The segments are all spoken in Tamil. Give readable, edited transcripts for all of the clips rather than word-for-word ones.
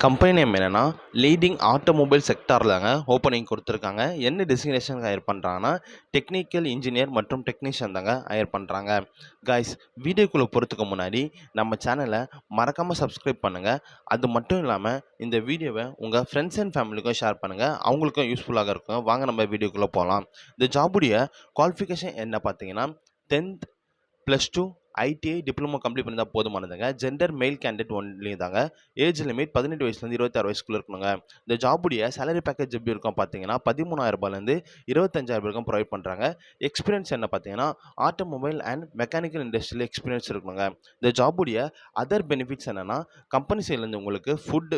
கம்பெனி நேம் என்னன்னா, லீடிங் ஆட்டோமொபைல் செக்டார்லங்க ஓப்பனிங் குடுத்துருக்காங்க. என்ன டெசிக்னேஷன்க்கு ஹையர் பண்றாங்கன்னா, டெக்னிக்கல் இன்ஜினியர் மற்றும் டெக்னீஷியன் தாங்க ஹையர் பண்றாங்க. காய்ஸ் வீடியோக்குள்ள போறதுக்கு முன்னாடி நம்ம சேனல மறக்காம சப்ஸ்கிரைப் பண்ணுங்க. அது மட்டும் இல்லாம இந்த வீடியோவ உங்க ஃப்ரெண்ட்ஸ் அண்ட் ஃபேமிலிக்கும் ஷேர் பண்ணுங்க. அவங்களுக்கும் யூஸ்ஃபுல்லாக இருக்கும். வாங்க நம்ம வீடியோக்குள்ள போலாம். இந்த ஜாபுடைய குவாலிஃபிகேஷன் என்ன பார்த்தீங்கன்னா, 10th +2 ஐடிஐ டிப்ளமோ கம்ப்ளீட் பண்ணியிருந்தா போதுமானதுங்க. ஜெண்டர் மெயில் கேண்டிடேட் ஒன்லி தாங்க. ஏஜ் லிமிட் 18 வயசுலேருந்து 26 வயசுக்குள்ள இருக்கணுங்க. இந்த ஜாபுடைய சேலரி பேக்கேஜ் எப்படி இருக்கும் பார்த்தீங்கன்னா, ரூ. 13,000லேருந்து ரூ. 25,000 வரைக்கும் ப்ரொவைட் பண்ணுறாங்க. எக்ஸ்பீரியன்ஸ் என்ன பார்த்தீங்கன்னா, ஆட்டோமொபைல் அண்ட் மெக்கானிக்கல் இண்டஸ்ட்ரியில் எக்ஸ்பீரியன்ஸ் இருக்கணுங்க. இந்த ஜாபுடைய அதர் பெனிஃபிட்ஸ் என்னன்னா, கம்பெனி சைட்லேருந்து உங்களுக்கு ஃபுட்,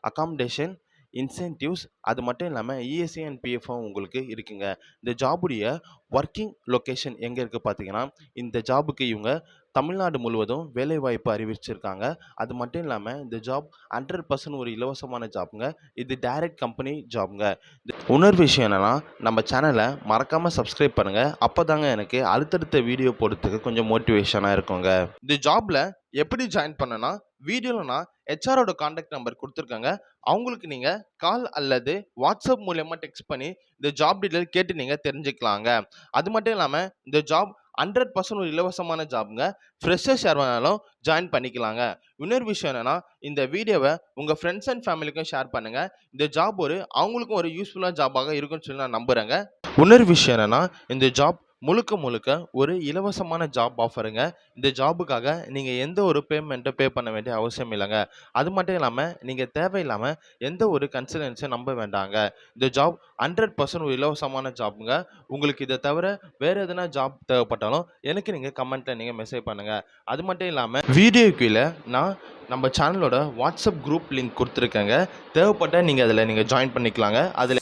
அக்காமடேஷன், இன்சென்டிவ்ஸ் அது மட்டும் இல்லாமல் இஎஸ்ஐ அண்ட் பிஎஃப்பும் உங்களுக்கு இருக்குங்க. இந்த ஜாபுடைய ஒர்க்கிங் லொக்கேஷன் எங்கே இருக்குது பார்த்தீங்கன்னா, இந்த ஜாபுக்கு இவங்க தமிழ்நாடு முழுவதும் வேலைவாய்ப்பு அறிவிச்சிருக்காங்க. அது மட்டும் இல்லாமல் இந்த ஜாப் 100% ஒரு இலவசமான ஜாப்ங்க. இது டைரக்ட் கம்பெனி ஜாப்ங்க. இன்னொரு விஷயம் என்னன்னா, நம்ம சேனலை மறக்காமல் சப்ஸ்கிரைப் பண்ணுங்கள். அப்போ தாங்க எனக்கு அடுத்தடுத்த வீடியோ போடுறதுக்கு கொஞ்சம் மோட்டிவேஷனாக இருக்குங்க. இந்த ஜாபில் எப்படி ஜாயின் பண்ணனா, வீடியோவில் நான் ஹெச்ஆரோட காண்டாக்ட் நம்பர் கொடுத்துருக்கேங்க. அவங்களுக்கு நீங்கள் கால் அல்லது வாட்ஸ்அப் மூலயமா டெக்ஸ்ட் பண்ணி இந்த ஜாப் டீட்டெயில் கேட்டு நீங்கள் தெரிஞ்சுக்கலாங்க. அது மட்டும் இல்லாமல் இந்த ஜாப் 100% ஒரு இலவசமான ஜாப்ங்க. ஃப்ரெஷர்ஸ் யார் வேணாலும் ஜாயின் பண்ணிக்கலாங்க. இன்னொரு விஷயம் என்னன்னா, இந்த வீடியோவை உங்கள் ஃப்ரெண்ட்ஸ் அண்ட் ஃபேமிலிக்கும் ஷேர் பண்ணுங்க. இந்த ஜாப் அவங்களுக்கும் ஒரு யூஸ்ஃபுல்லான ஜாபாக இருக்குன்னு சொல்லி நான் நம்புறேங்க. இன்னொரு விஷயம் என்னன்னா, இந்த ஜாப் முழுக்க முழுக்க ஒரு இலவசமான ஜாப் ஆஃபருங்க. இந்த ஜாபுக்காக நீங்கள் எந்த ஒரு பேமெண்ட்டும் பே பண்ண வேண்டிய அவசியம் இல்லைங்க. அது மட்டும் இல்லாமல் நீங்கள் தேவையில்லாமல் எந்த ஒரு கன்சல்டன்சியும் நம்ப வேண்டாங்க. இந்த ஜாப் 100% ஒரு இலவசமான ஜாப்புங்க. உங்களுக்கு இதை தவிர வேறு எதனா ஜாப் தேவைப்பட்டாலும் எனக்கு நீங்கள் கமெண்ட்டில் நீங்கள் மெசேஜ் பண்ணுங்கள். அது மட்டும் இல்லாமல் வீடியோ கீழே நான் நம்ம சேனலோட வாட்ஸ்அப் குரூப் லிங்க் கொடுத்துருக்கேங்க. தேவைப்பட்டால் நீங்கள் அதில் ஜாயின் பண்ணிக்கலாங்க. அதில்